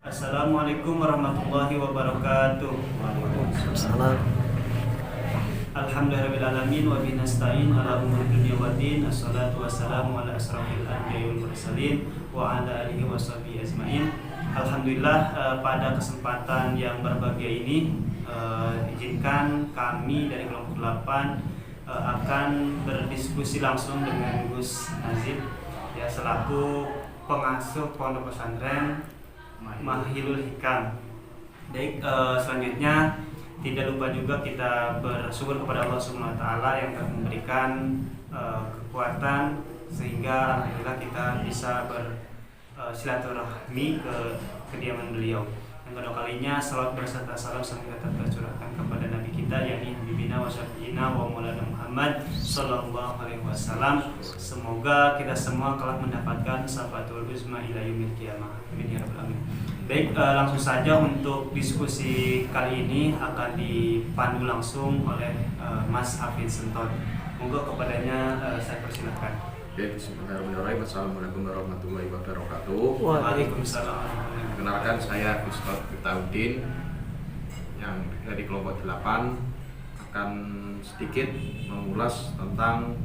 Assalamualaikum warahmatullahi wabarakatuh. Waalaikumsalam. Alhamdulillahirabbil wa bihi nasta'in ala umuri dunya waddin. Assalatu wassalamu ala asrofil anbiya'i wal mursalin wa ala alihi washabihi ajmain. Alhamdulillah, pada kesempatan yang berbahagia ini izinkan kami dari kelompok 8 akan berdiskusi langsung dengan Gus Nazib ya, selaku pengasuh pondok pesantren Mahilul Hikam. Baik, selanjutnya tidak lupa juga kita bersyukur kepada Allah Subhanahu wa taala yang telah memberikan kekuatan sehingga alhamdulillah kita bisa bersilaturahmi ke kediaman beliau. Yang kedua kalinya salawat berserta salam semoga tetap tercurahkan kepada Nabi kita yakni Habibina wa Syafi'ina wa Maulana Muhammad sallallahu alaihi wasallam. Semoga kita semua telah mendapatkan syafatul uzma ila yaumil qiyamah. Amin ya rabbal alamin. Baik, langsung saja untuk diskusi kali ini akan dipandu langsung oleh Mas Hafid Sentot. Monggo kepadanya saya persilakan. Bismillahirrahmanirrahim. Assalamualaikum warahmatullahi wabarakatuh. Waalaikumsalam. Perkenalkan, saya Ustaz Fitaudin yang dari kelompok 8 akan sedikit mengulas tentang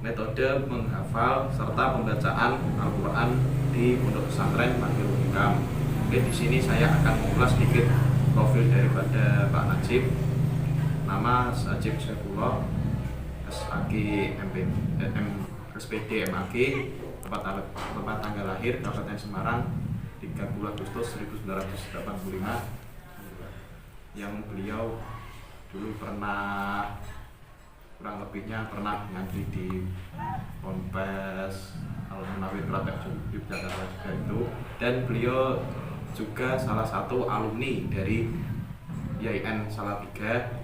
metode menghafal serta pembacaan Al-Quran di Pondok Pesantren Mahilul Hikam. Oke, di sini saya akan mengulas sedikit profil daripada Pak Najib. Nama Najib Saifullah, SAG SPD MAG, tempat tanggal lahir Kabupaten Semarang 30 Agustus 1985. Yang beliau dulu pernah, kurang lebihnya pernah ngaji di Ponpes Al-Munawwir Klaten Yogyakarta juga itu, dan beliau juga salah satu alumni dari IAIN Salatiga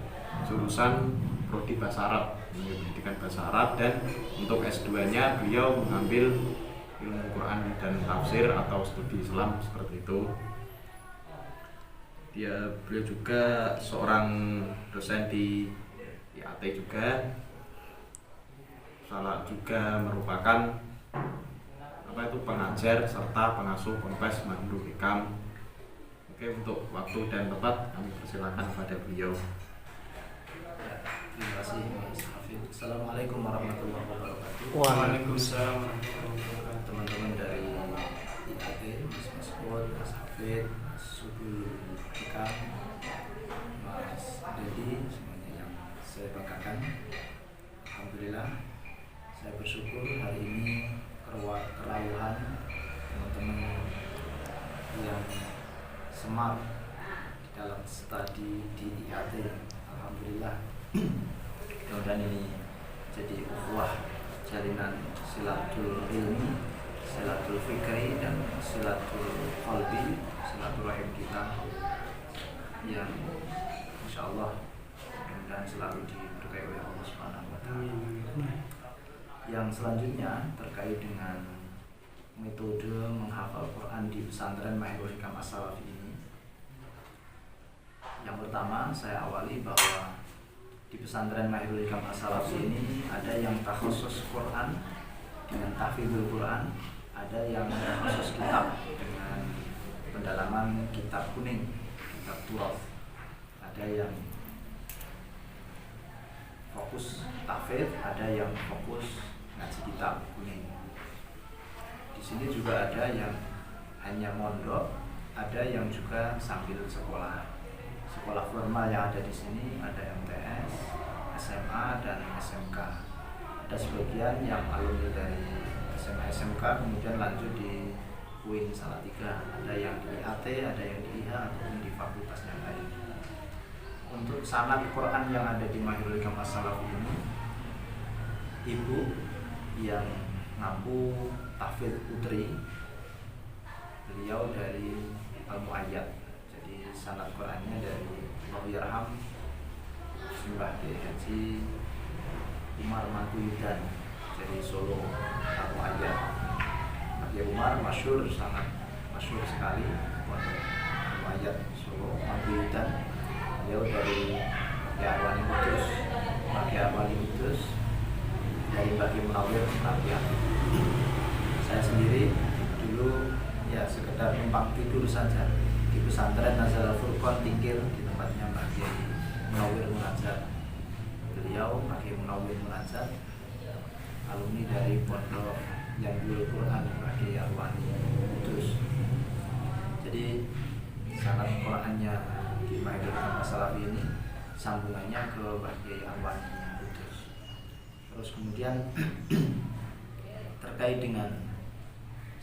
jurusan Prodi Bahasa Arab, pendidikan Bahasa Arab, dan untuk S2-nya beliau mengambil ilmu Quran dan tafsir atau studi Islam seperti itu. Beliau juga seorang dosen di IAT juga, salah juga merupakan pengajar serta pengasuh Ponpes Mahilul Hikam. Oke, untuk waktu dan tempat kami persilakan kepada beliau. Terima kasih Mas Hafid. Assalamualaikum warahmatullahi wabarakatuh. Waalaikumsalam warahmatullahi wabarakatuh. Teman-teman dari IAT, Mas Mas'ud, Mas Hafid, Mas Subul Hikam, Mas Dedi, semuanya yang saya banggakan. Alhamdulillah, saya bersyukur hari ini kerawahan teman-teman yang smart dalam studi di IAT. Alhamdulillah, mudah-mudahan ini jadi ukhuwah, jalinan silatul ilmi, silatul fikri, dan silatul qalbi, silaturahim kita yang insya Allah mudah-mudahan selalu diberkahi oleh Allah Subhanahu wa taala. Yang selanjutnya terkait dengan metode menghafal Quran di pesantren Mahilul Hikam As-Salafi ini. Yang pertama saya awali bahwa di pesantren Mahilul Hikam As-Salafi ini ada yang takhusus Quran dengan tahfidzul Quran, ada yang takhusus kitab dengan pendalaman kitab kuning, kitab Turath, ada yang fokus tahfidz, ada yang fokus ngaji kitab kuning. Di sini juga ada yang hanya mondok, ada yang juga sambil sekolah. Sekolah formal yang ada di sini ada MTS, SMA, dan SMK. Ada sebagian yang alumni dari SMA SMK kemudian lanjut di UIN Salatiga, ada yang di IAT, ada yang di IHA, ataupun di fakultas yang lain. Untuk sanad Quran yang ada di Mahilul Hikam As-Salafi ini, ibu yang ngaku tahfidz putri, beliau dari Al-Mu'ayyad. Jadi sanad Qurannya dari Allahyarham Simbah Kiai Haji Umar Mangkuyudan dari Solo Al-Mu'ayyad. Kiai Umar masyhur, sangat masyhur sekali, Al-Mu'ayyad Solo Mangkuyudan. Beliau dari Kiai Arwani Kudus, Kiai Arwani Kudus dari Bagi Munawwir Rabiah. Saya sendiri dulu ya tidak sekedar numpang tidur saja di pesantren Nazar Al-Furqon Tingkir di tempatnya Mbah Kiai Munawir Munajat. Beliau Mbah Kiai Munawir Munajat alumni dari Pondok Yanbul Quran Mbah Kiai Arwani Kudus. Jadi sanad Qurannya di Maidul Salafi ini sambungannya ke Mbah Kiai Arwani Kudus. Terus kemudian terkait dengan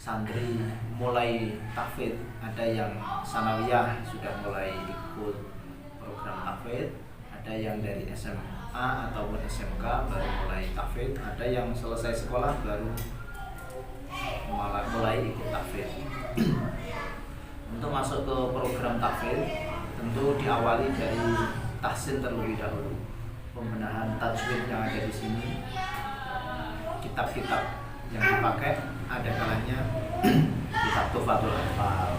santri mulai tahfidz, ada yang sanawiyah sudah mulai ikut program tahfidz, ada yang dari SMA ataupun SMK baru mulai tahfidz, ada yang selesai sekolah baru mulai ikut tahfidz. Untuk masuk ke program tahfidz tentu diawali dari tahsin terlebih dahulu, pembenahan tajwid yang ada di sini, kitab-kitab yang dipakai ada kalanya kitab Tuhfatul Atfal,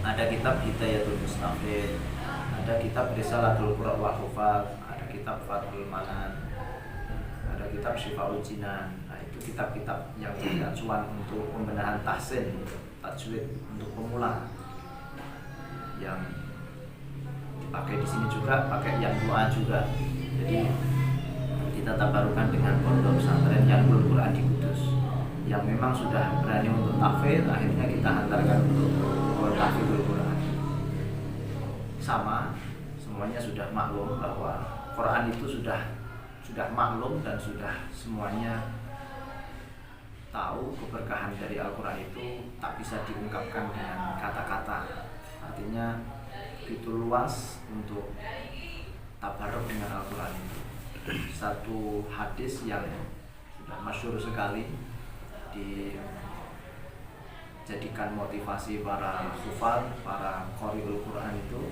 ada kitab Hidayatul Mustafid, ada kitab Risalatul Qurra wal Hufaz, ada kitab Fathul Manan, ada kitab Syifaul Jinan. Nah, itu kitab-kitab yang jadi acuan untuk pembenahan tahsin tajwid untuk pemula. Yang dipakai di sini juga pakai yang doa juga. Jadi kita tabarukan dengan pondok pesantren Yanbul Quran di Kudus yang memang sudah berani untuk tahfidz, akhirnya kita hantarkan untuk tahfidzul Quran. Sama, semuanya sudah maklum bahwa Quran itu sudah maklum dan sudah semuanya tahu keberkahan dari Al-Quran itu tak bisa diungkapkan dengan kata-kata. Artinya begitu luas untuk tabaruk dengan Al-Quran itu. Satu hadis yang sudah masyhur sekali dijadikan motivasi para hufaz, para qari'ul Quran itu,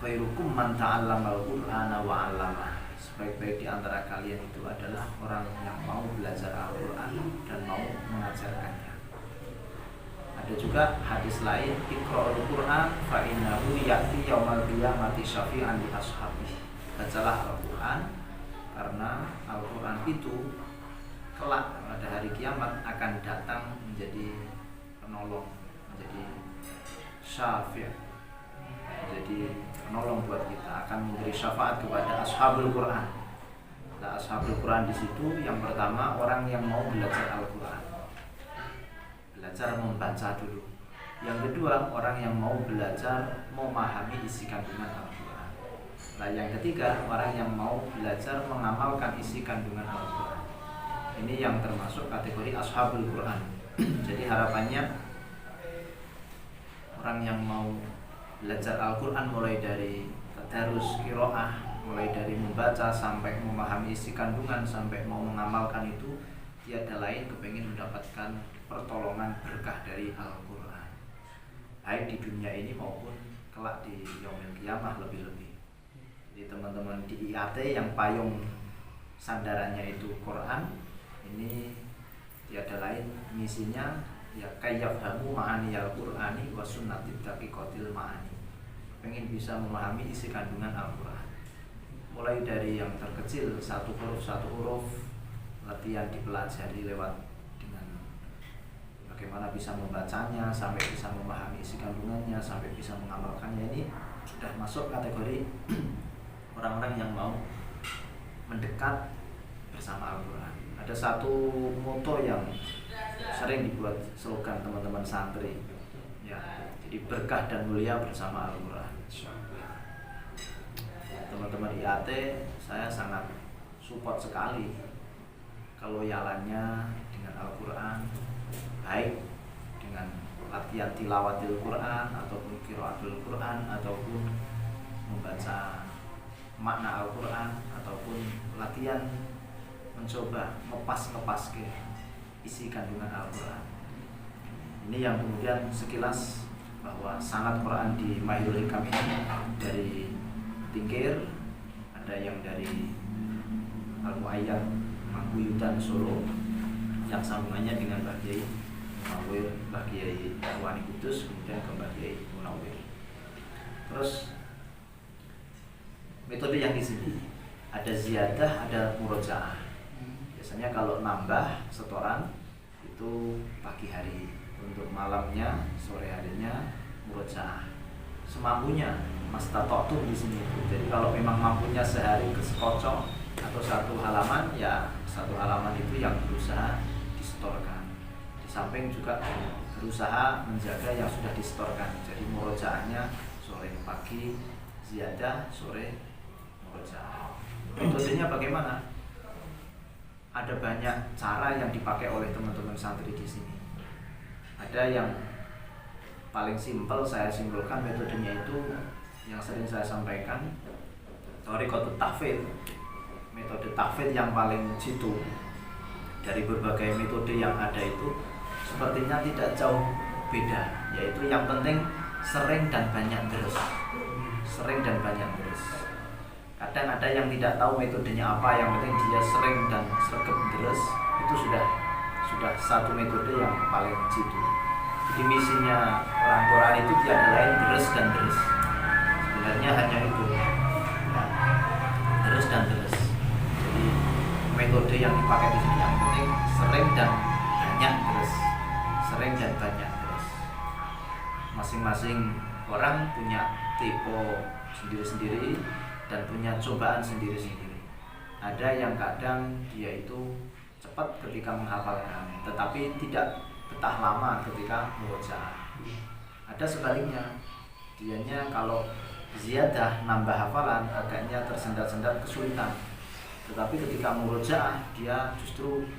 khairukum man ta'allamal Qur'ana wa 'allamah. Sebaik-baik di antara kalian itu adalah orang yang mau belajar Al-Quran dan mau mengajarkannya. Ada juga hadis lain, Iqra'ul Quran fa innahu ya'ti yaumal qiyamati syafi'an li ashabihi. Bacalah Al-Quran karena Al-Quran itu kelak pada hari kiamat akan datang menjadi penolong, menjadi syafi', menjadi penolong buat kita, akan memberi syafaat kepada ashabul Quran. Nah, ashabul Quran di situ yang pertama orang yang mau belajar Al-Quran, belajar membaca dulu. Yang kedua orang yang mau belajar memahami isi kandungan Al-Quran. Nah, yang ketiga orang yang mau belajar mengamalkan isi kandungan Al-Quran. Ini yang termasuk kategori ashabul Quran. Jadi harapannya orang yang mau belajar Al-Quran mulai dari tadarus qiraah, mulai dari membaca sampai memahami isi kandungan sampai mau mengamalkan itu, tiada lain kepingin mendapatkan pertolongan berkah dari Al-Quran, baik di dunia ini maupun kelak di yaumil qiyamah lebih-lebih. Jadi teman-teman di IAT yang payung sandarannya itu Quran, ini tiada lain misinya ya kayyafhamu ma'ani al-Qur'ani wa sunnati daqiqatil ma'ani. Pengen bisa memahami isi kandungan Al-Quran, mulai dari yang terkecil satu huruf latihan dipelajari lewat dengan bagaimana bisa membacanya sampai bisa memahami isi kandungannya sampai bisa mengamalkannya. Ini sudah masuk kategori orang-orang yang mau mendekat bersama Al-Quran. Ada satu moto yang sering dibuat slogan teman-teman santri ya, jadi berkah dan mulia bersama Al-Quran. Teman-teman IAT saya sangat support sekali keloyalannya dengan Al-Quran, baik dengan latihan tilawatil Quran ataupun qiraatul Quran ataupun membaca makna Al-Quran ataupun latihan mencoba ngepas ke isi kandungan Al-Quran. Ini yang kemudian sekilas bahwa sanad Quran di Maidul Hikam ini dari Tingkir, ada yang dari Al-Muayyad Mangkuyudan Solo yang sambungannya dengan Mbah Kiai Munawir, Mbah Kiai Arwani Kudus, kemudian ke Mbah Kiai Munawir. Terus metode yang di sini ada ziyadah, ada murojaah. Biasanya kalau nambah setoran itu pagi hari Untuk malamnya, sore harinya murojaah. Semampunya, mastata'tum di sini. Jadi kalau memang mampunya sehari ke sekocok atau satu halaman, ya satu halaman itu yang berusaha disetorkan. Di samping juga berusaha menjaga yang sudah disetorkan. Jadi murojaahnya sore pagi, ziyadah sore murojaah. Metodenya bagaimana? Ada banyak cara yang dipakai oleh teman-teman santri di sini. Ada yang paling simpel, saya simpulkan metodenya itu yang sering saya sampaikan, thariqatut tahfidz. Metode tahfidz yang paling jitu dari berbagai metode yang ada itu sepertinya tidak jauh beda, yaitu yang penting sering dan banyak terus. Sering dan banyak terus. Kadang ada yang tidak tahu metodenya apa, yang penting dia sering dan sregep terus, itu sudah satu metode yang paling jitu. Jadi misinya orang Quran itu tiada lain terus dan terus. Sebenarnya hanya itu, nah, terus dan terus. Jadi metode yang dipakai di sini yang penting sering dan banyak terus, sering dan banyak terus. Masing-masing orang punya tipe sendiri-sendiri dan punya cobaan sendiri-sendiri. Ada yang kadang dia itu cepat ketika menghafalkan, tetapi tidak betah lama ketika murojaah. Ada sebaliknya, dianya kalau ziyadah nambah hafalan agaknya tersendat-sendat kesulitan, tetapi ketika murojaah dia justru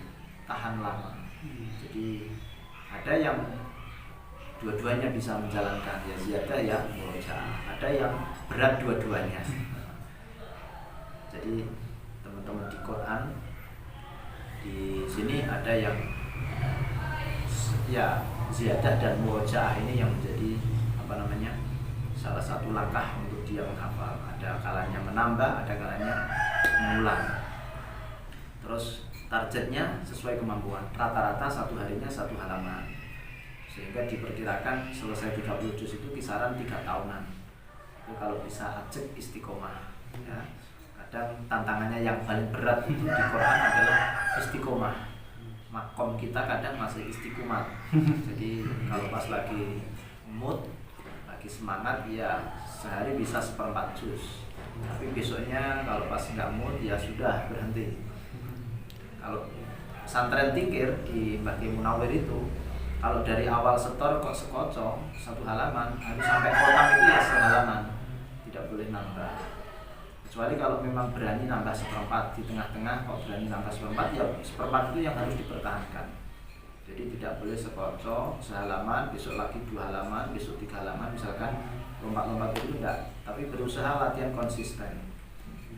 tahan lama. Jadi ada yang dua-duanya bisa menjalankan, ya ziyadah ya murojaah. Ada yang berat dua-duanya. Jadi teman-teman di Quran di sini ada yang ya ziyadah dan murojaah ini yang menjadi salah satu langkah untuk dia menghafal. Ada kalanya menambah, ada kalanya mengulang. Terus targetnya sesuai kemampuan. Rata-rata satu harinya satu halaman, sehingga diperkirakan selesai 30 juz itu kisaran 3 tahunan. Itu kalau bisa ajak istiqomah ya. Kadang tantangannya yang paling berat itu di Quran adalah istiqomah. Makom kita kadang masih istiqomah. Jadi kalau pas lagi mood, lagi semangat, ya sehari bisa 1/4 juz. Tapi besoknya kalau pas nggak mood, ya sudah berhenti. Kalau pesantren Tingkir di Mbah Ki Munawir itu, kalau dari awal setor kok sekocok satu halaman, harus sampai khotam itu ya sehalaman, tidak boleh nambah. Kecuali kalau memang berani nambah 1/4 di tengah-tengah, kok berani nambah 1/4, ya 1/4 itu yang harus dipertahankan. Jadi tidak boleh sekocok sehalaman, besok lagi 2 halaman, besok 3 halaman, misalkan lompat-lompat itu enggak. Tapi berusaha latihan konsisten.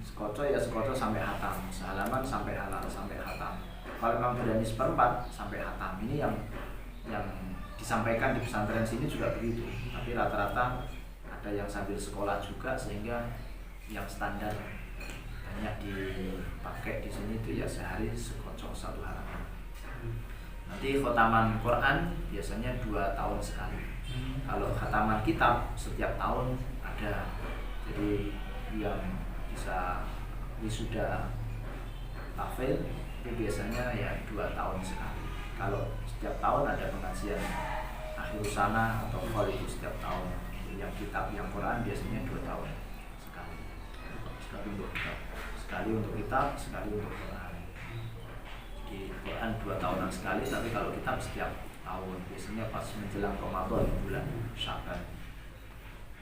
Sekocok ya sekocok sampai hatam, sehalaman sampai hatam. Kalau memang berani 1/4 sampai hatam, ini yang disampaikan di pesantren sini juga begitu. Tapi rata-rata ada yang sambil sekolah juga, sehingga yang standar banyak dipakai di sini itu ya sehari sekocok 1 halaman. Nanti khotaman Quran biasanya 2 tahun sekali. Kalau khataman kitab setiap tahun ada. Jadi yang bisa wisuda tahfidz itu biasanya ya 2 tahun sekali. Kalau setiap tahun ada pengajian akhir sana atau fall itu setiap tahun. Yang kitab, yang Quran biasanya 2 tahun sekali. Sekali untuk kitab, sekali untuk Quran. Di Quran 2 tahunan sekali, tapi kalau kitab setiap tahun, biasanya pas menjelang Ramadan bulan Sya'ban.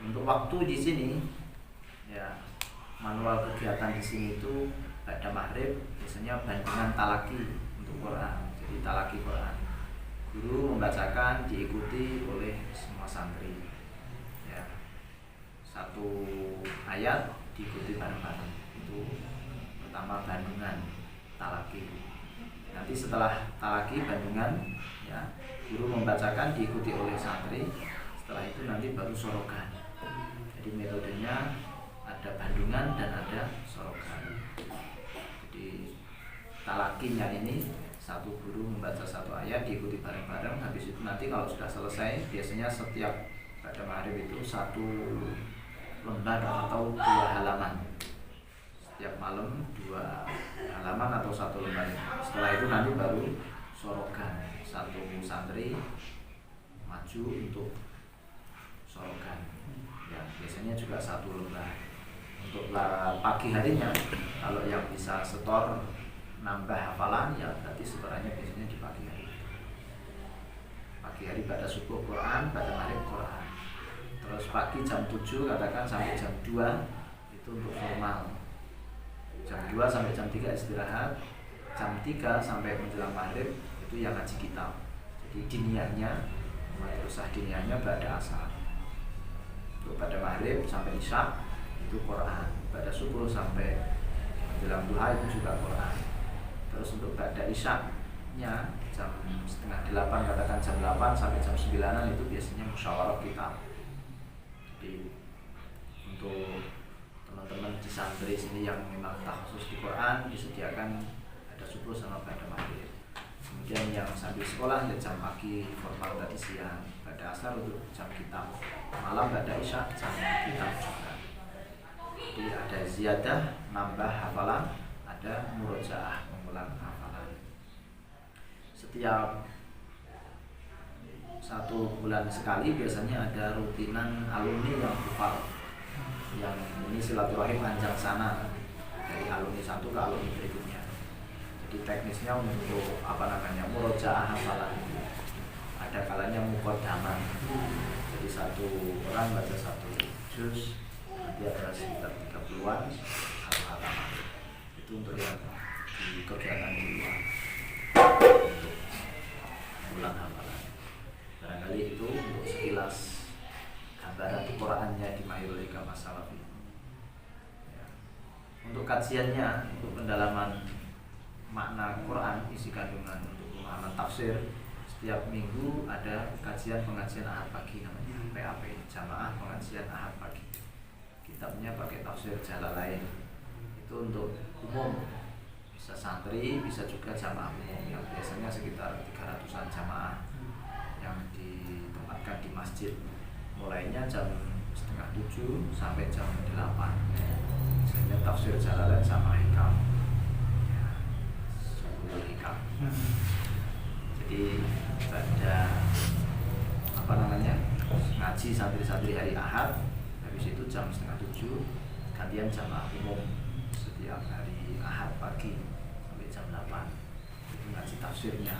Untuk waktu di sini, ya manual kegiatan di sini itu pada maghrib biasanya bandingan talaki untuk Quran. Jadi talaki Quran, guru membacakan diikuti oleh semua santri. Ya, 1 ayat diikuti bareng-bareng. Itu pertama bandingan talaki. Nanti setelah talaki bandingan, ya guru membacakan diikuti oleh santri. Setelah itu nanti baru sorokan. Jadi metodenya ada bandingan dan ada sorokan. Jadi talakinya ini 1 guru membaca 1 ayat diikuti bareng-bareng. Habis itu nanti kalau sudah selesai, biasanya setiap pada maghrib itu 1 lembar atau 2 halaman. Setiap malam 2 halaman atau 1 lembar. Setelah itu nanti baru sorokan. 1 santri maju untuk sorogan. Ya, biasanya juga 1 lembar. Untuk pagi harinya, kalau yang bisa setor nambah hafalan, ya berarti setorannya biasanya di pagi hari. Pagi hari pada subuh Quran, pada maghrib Quran. Terus pagi jam 7 katakan sampai jam 2 itu untuk formal. Jam 2 sampai jam 3 istirahat. Jam 3 sampai menjelang maghrib itu yang ngaji kitab. Jadi diniyahnya, madrasah diniyahnya pada asar. Untuk pada maghrib sampai isya itu Quran. Pada subuh sampai menjelang duha itu juga Quran. Terus untuk pada isya-nya jam setengah 8 katakan jam 8 sampai jam 9 itu biasanya musyawarah kitab. Jadi untuk teman-teman di santri sini yang memang khusus di Quran disediakan ada subuh sama pada maghrib. Kemudian yang sambil sekolah ya jam pagi formal tadi siang, pada asar untuk jam kitab, malam pada isya jam kitab juga. Jadi ada ziyadah, nambah hafalan, ada murojaah, mengulang hafalan. Setiap 1 bulan sekali biasanya ada rutinan alumni yang hafal. Yang ini silaturahim anjang sana dari alumni 1 ke alumni berikutnya. Jadi teknisnya untuk murojaah hafalan. Ada kalanya muqaddamah. Jadi 1 orang baca 1 juz, nanti ada sekitar 30-an halaman. Itu untuk yang di kegiatan di luar untuk mengulang hafalan. Barangkali itu untuk sekilas gambaran Qurannya di Mahyul Hikam As-Salafi. Ya. Untuk kajiannya, untuk pendalaman makna Quran, isi kandungan untuk pemahaman tafsir, setiap minggu ada kajian pengajian Ahad pagi namanya PAP, Jamaah Pengajian Ahad Pagi. Kitabnya pakai tafsir Jalalain. Itu untuk umum, bisa santri, bisa juga jamaah umum yang biasanya sekitar 300-an jamaah yang ditempatkan di masjid. Mulainya jam setengah 7 sampai jam 8. Misalnya tafsir Jalalain sama Hikam, ya, Subul Hikam. Jadi ada ngaji santri-santri hari Ahad. Habis itu jam setengah 7 gantian jamaah umum setiap hari Ahad pagi sampai jam 8. Itu ngaji tafsirnya.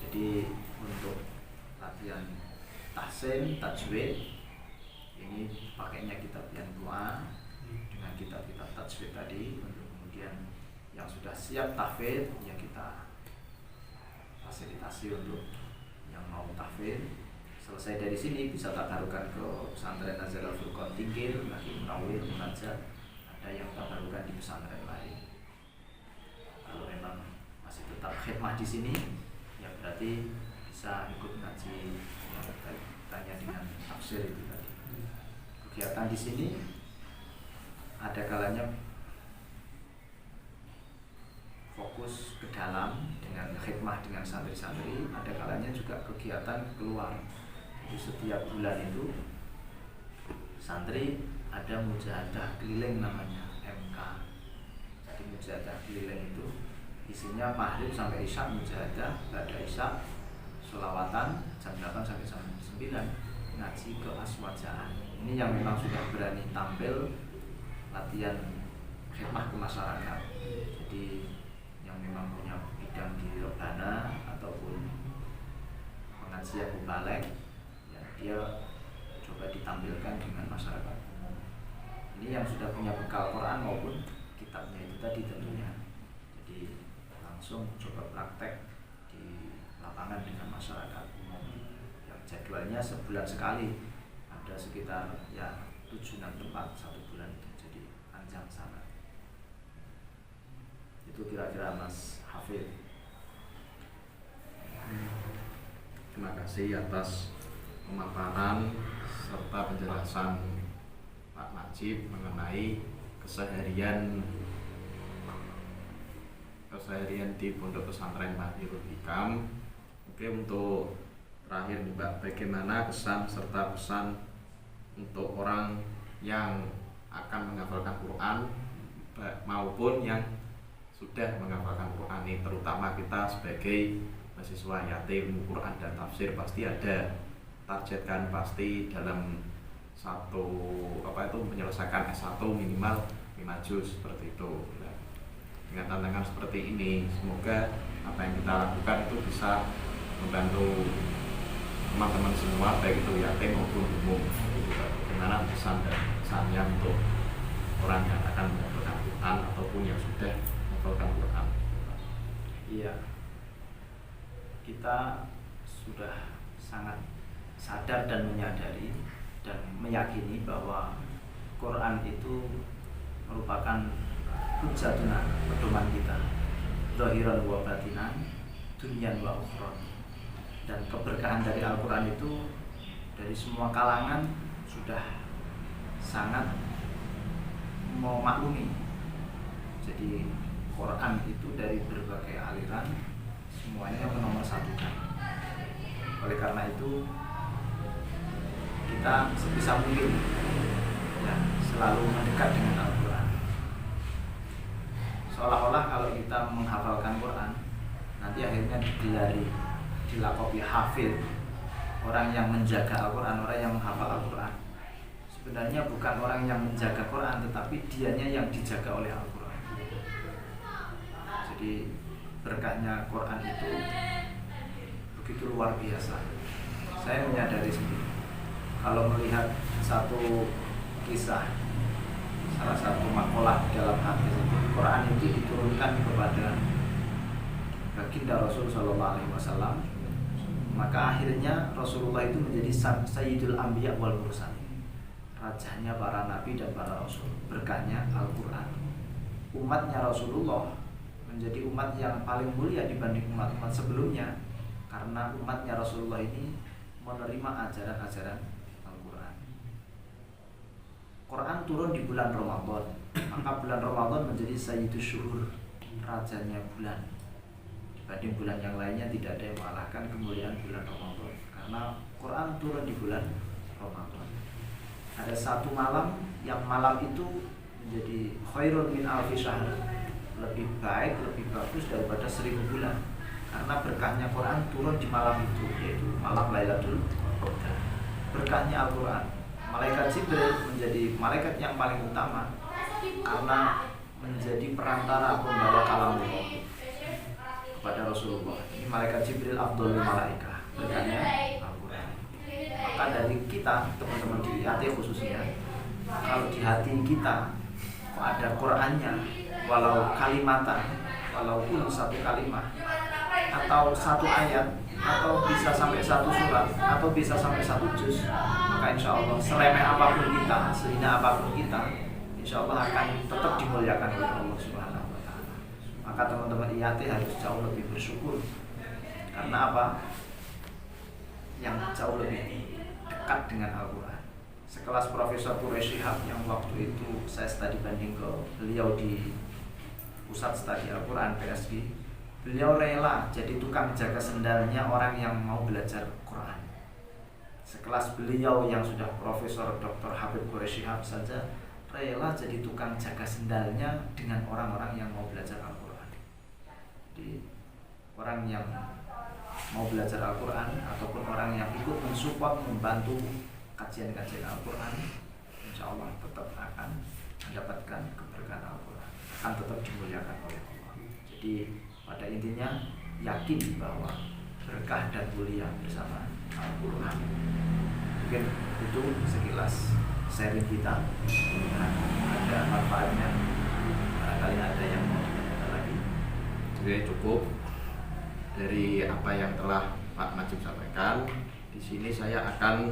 Jadi untuk latihan tahsin, tajwid ini pakainya kitab yang doa dengan kitab-kitab tajwid tadi. Untuk kemudian yang sudah siap tahfidz yang kita fasilitasi untuk yang mau tahfidz. Selesai dari sini bisa tadarukan ke pesantren Nazar Al-Furqan Tingkir, lagi Munawwir, Munajat. Ada yang tadarukan di pesantren lain. Kalau memang masih tetap khidmah di sini, ya berarti bisa ikut ngaji yang tanya dengan tafsir itu tadi. Kegiatan di sini ada kalanya fokus ke dalam dengan khidmah dengan santri-santri, ada kalanya juga kegiatan keluar. Jadi setiap bulan itu santri ada mujahadah keliling namanya MK. Jadi mujahadah keliling itu isinya maghrib sampai isya mujahadah, pada isya sholawatan jam 8 sampai jam 9 ngaji ke aswajaan. Ini yang memang sudah berani tampil latihan khidmah ke masyarakat. Jadi yang memang punya bidang di rebana ataupun pengajian mubalek, ya dia coba ditampilkan dengan masyarakat umum. Ini yang sudah punya bekal Quran maupun kitabnya itu tadi tentunya. Jadi langsung coba praktek di lapangan dengan masyarakat umum. Yang jadwalnya sebulan sekali, ada sekitar ya 7-6 tempat 1 bulan itu. Jadi panjang sangat. Itu kira-kira Mas Hafid. Terima kasih atas pemaparan serta penjelasan Pak Najib mengenai keseharian di Pondok Pesantren Mahyul Hikam. Oke, untuk terakhir nih Mbak, bagaimana kesan serta pesan untuk orang yang akan menghafalkan Quran maupun yang sudah menghafalkan Quran ini, terutama kita sebagai mahasiswa yatim, Quran dan tafsir pasti ada targetkan pasti dalam satu menyelesaikan S1 minimal 5 juz seperti itu. Nah, dengan tantangan seperti ini, semoga apa yang kita lakukan itu bisa membantu teman-teman semua, baik itu yatim maupun umum. Bagaimana pesan dan pesannya untuk orang yang akan menghafalkan Quran ataupun yang sudah menghafalkan Quran. Iya, kita sudah sangat sadar dan menyadari dan meyakini bahwa Quran itu merupakan hujjatuna, pedoman kita, zahiran wa batinan, dunyan wa ukhron. Dan keberkahan dari Al-Quran itu dari semua kalangan sudah sangat memaklumi. Jadi Quran itu dari berbagai aliran semuanya menomorsatukan. Oleh karena itu kita sebisa mungkin ya selalu mendekat dengan Al-Quran. Seolah-olah kalau kita menghafalkan Quran, nanti akhirnya digelari, dilakopi hafid, orang yang menjaga Al-Quran, orang yang menghafal Al-Quran. Sebenarnya bukan orang yang menjaga Quran, tetapi dianya yang dijaga oleh Al-Quran. Jadi berkahnya Quran itu begitu luar biasa. Saya menyadari sendiri. Kalau melihat satu kisah, salah satu makalah dalam hadis itu, Quran itu diturunkan kepada baginda Rasul Sallallahu Alaihi Wasallam, maka akhirnya Rasulullah itu menjadi Sayyidul Anbiya wal Mursalin, rajanya para nabi dan para rasul. Berkahnya Al-Quran, umatnya Rasulullah menjadi umat yang paling mulia dibanding umat-umat sebelumnya, karena umatnya Rasulullah ini menerima ajaran-ajaran Al-Quran. Quran turun di bulan Ramadan, maka bulan Ramadan menjadi Sayyidus Syuhur, rajanya bulan. Dibanding bulan yang lainnya tidak ada yang mengalahkan kemuliaan bulan Ramadan, karena Quran turun di bulan Ramadan. Ada satu malam yang malam itu menjadi khairun min alfi syahr, lebih baik, lebih bagus daripada 1000 bulan, karena berkahnya Quran turun di malam itu, yaitu malam Lailatul Qadar. Berkahnya Al-Quran, malaikat Jibril menjadi malaikat yang paling utama karena menjadi perantara pembawa kalamullah kepada Rasulullah. Ini malaikat Jibril afdhalul malaikah, berkahnya Al-Quran. Maka dari kita, teman-teman di IAT khususnya, kalau di hati kita kok ada Qurannya, walau kalimatan, walaupun satu kalimat atau satu ayat, atau bisa sampai satu surat, atau bisa sampai satu juz, maka insya Allah seremeh apapun kita, sehina apapun kita, insya Allah akan tetap dimuliakan oleh Allah Subhanahu Wa Taala. Maka teman-teman IAT harus jauh lebih bersyukur. Karena apa? Yang jauh lebih dekat dengan Al-Quran. Sekelas Profesor Quraish Shihab yang waktu itu saya studi banding ke beliau di Pusat Studi Al-Quran PSG, beliau rela jadi tukang jaga sendalnya orang yang mau belajar Quran. Sekelas beliau yang sudah Profesor Dr. Habib Quraish Shihab saja rela jadi tukang jaga sendalnya dengan orang-orang yang mau belajar Al-Quran. Jadi orang yang mau belajar Al-Quran ataupun orang yang ikut mensupport, membantu kajian-kajian Al-Quran, insya Allah tetap akan mendapatkan keberkahan Al-Quran, akan tetap dimuliakan oleh Allah. Jadi pada intinya yakin bahwa berkah dan mulia bersama Al-Quran. Mungkin itu sekilas sharing kita, ada manfaatnya. Barangkali ada yang mau ditanyakan lagi. Oke, cukup dari apa yang telah Pak Najib sampaikan. Di sini saya akan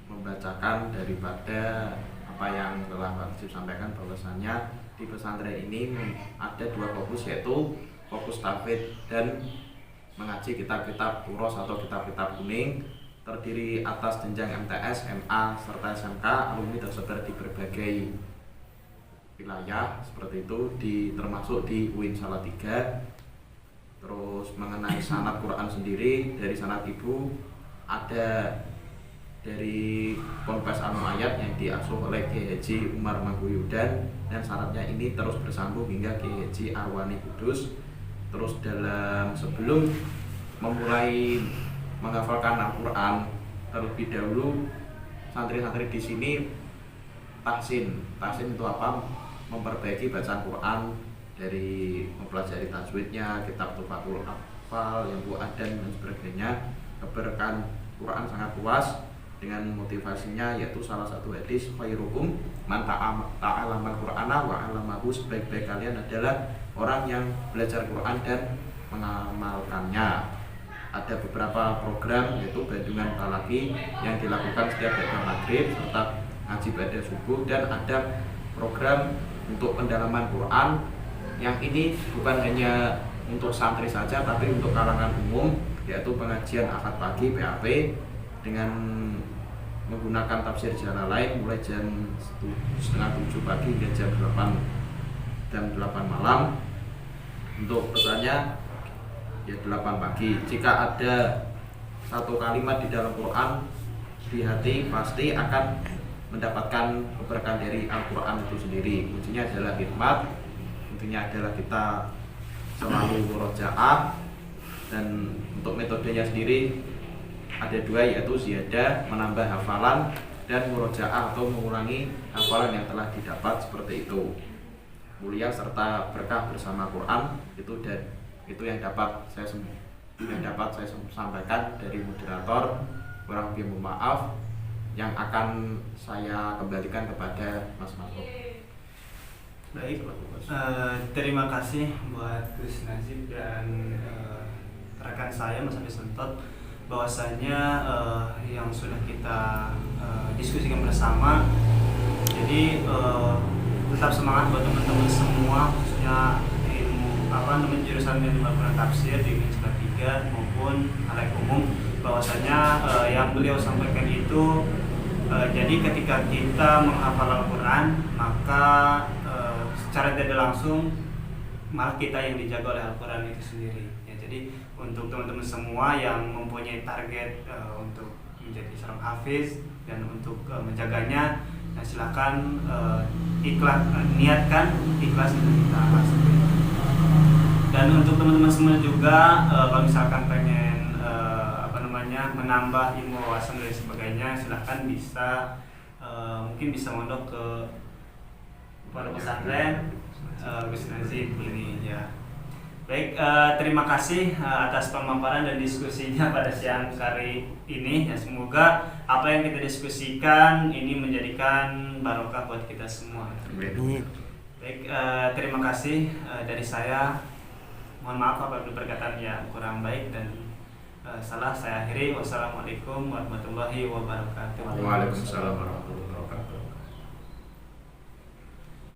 membacakan daripada apa yang telah Pak Najib sampaikan, bahwasannya di pesantren ini ada 2 fokus, yaitu fokus tahfidz dan mengaji kitab-kitab uros atau kitab-kitab kuning, terdiri atas jenjang MTS, MA, serta SMK. Alumni tersebar di berbagai wilayah seperti itu, termasuk di UIN Salatiga. Terus mengenai sanad Quran sendiri, dari sanad ibu ada dari Ponpes Anu Ayat yang diasuh oleh Kiai Haji Umar Maguyudan, dan sanadnya ini terus bersambung hingga Kiai Haji Arwani Kudus. Terus sebelum memulai menghafalkan Al-Quran. Terlebih dahulu santri-santri di sini tahsin itu apa? Memperbaiki bacaan Quran dari mempelajari tajwidnya, kitab Tuhfatul Atfal, yang Adan dan sebagainya. Keberkahan Quran sangat luas dengan motivasinya, yaitu salah satu hadis khairukum man ta'allama al-Qur'ana wa 'allamahu, sebaik-baik kalian adalah orang yang belajar Quran dan mengamalkannya. Ada beberapa program, yaitu Bandungan Talaki yang dilakukan setiap ba'da maghrib serta ngaji ba'da subuh, dan ada program untuk pendalaman Quran yang ini bukan hanya untuk santri saja tapi untuk kalangan umum, yaitu pengajian akad pagi PAP dengan menggunakan tafsir Jalalain mulai jam 6:30 pagi hingga jam 8 malam. Untuk pesannya ya 8 pagi. Jika ada satu kalimat di dalam Quran di hati, pasti akan mendapatkan keberkahan dari Al-Quran itu sendiri. Kuncinya adalah hikmat, intinya adalah kita selalu murojaah. Dan untuk metodenya sendiri ada dua, yaitu ziyadah, menambah hafalan, dan murojaah atau mengulangi hafalan yang telah didapat, seperti itu. Mulia serta berkah bersama Quran itu yang dapat saya sampaikan dari moderator. Kurang lebih mohon maaf, yang akan saya kembalikan kepada Mas Mahfud. Baik, terima kasih buat Gus Najib dan rekan saya Mas Hafiz Sentot, bahwasanya yang sudah kita diskusikan bersama. Jadi tetap semangat buat teman-teman semua, khususnya jurusan ilmu Al-Quran tafsir di semester 3 maupun halayak umum, bahwasanya yang beliau sampaikan itu jadi ketika kita menghafal Al-Quran, maka secara tidak langsung malah kita yang dijaga oleh Al-Quran itu sendiri. Ya, jadi untuk teman-teman semua yang mempunyai target untuk menjadi seorang hafiz dan untuk menjaganya, nah silakan niatkan ikhlas kita. Dan untuk teman-teman semua juga kalau misalkan pengen menambah ilmu wawasan dan sebagainya, silahkan bisa mungkin bisa mondok ke pondok pesantren Gus Najib ini ya. Baik, terima kasih atas pemaparan dan diskusinya pada siang hari ini ya. Semoga apa yang kita diskusikan ini menjadikan barokah buat kita semua. Baik, terima kasih dari saya. Mohon maaf apabila perkataan yang kurang baik dan salah saya akhiri. Wassalamualaikum warahmatullahi wabarakatuh. Waalaikumsalam warahmatullahi wabarakatuh.